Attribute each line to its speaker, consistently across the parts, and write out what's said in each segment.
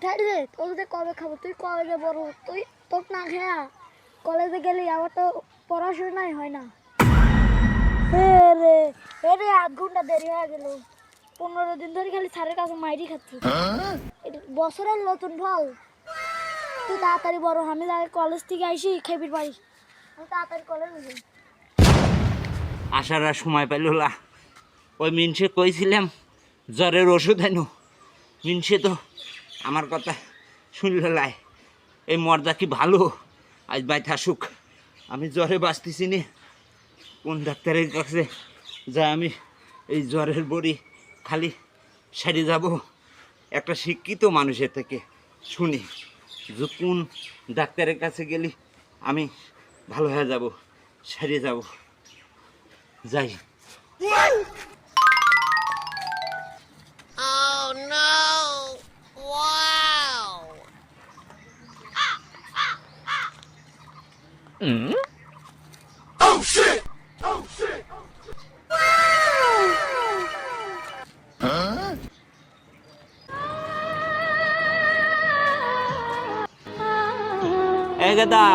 Speaker 1: পাঠাই রে, তোর যে কবে খাবো? তুই কলেজে বড়, তুই তোর না খেয়া কলেজে গেলি আমার তো পড়াশোনাই হয় না। রে রে 8 ঘন্টা দেরি হয়ে গেল। 15 দিন ধরে খালি স্যারের কাছে মাইরি খাচ্ছি। এটা বছরের নতুন ফল। তুই তাড়াতাড়ি বড়, আমি কলেজ থেকে আইসি খেবির বাড়ি, আমি তাড়াতাড়ি কলেজ যাই।
Speaker 2: আসার আর সময় পাইল না। ওই মিনসে কইছিলাম জ্বরের ওষুধ আনো, মিনসে তো আমার কথা শুনল লাই। এই মর্দা কি ভালো, আজ বাই থাকুক, আমি জ্বরে বাঁচতেছি নি। কোন ডাক্তারের কাছে যা আমি এই জ্বরের বড়ি খালি সেরে যাব? একটা শিক্ষিত মানুষের থেকে শুনি যে কোন ডাক্তারের কাছে গেলে আমি ভালো হয়ে যাব, সেরে যাব। যাই।
Speaker 3: Oh no! Wow! Oh shit! Oh shit! Huh?
Speaker 2: এ গাদা,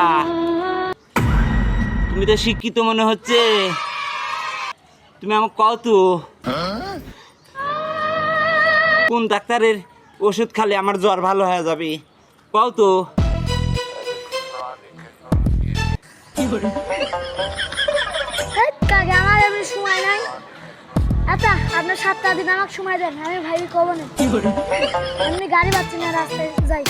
Speaker 2: তুমি তো শিক্ষিত মনে হচ্ছে, তুমি আমাকে কও তো কোন ডাক্তারের ওষুধ খালে আমার জ্বর ভালো হয়ে যাবে, কও তো।
Speaker 1: কাকে আমার এমনি সময় নাই। আচ্ছা আপনার 7টা দিন আমাকে সময় দেন, আমি ভাই কব না। এমনি গাড়ি পাচ্ছি না, রাস্তায় যাই।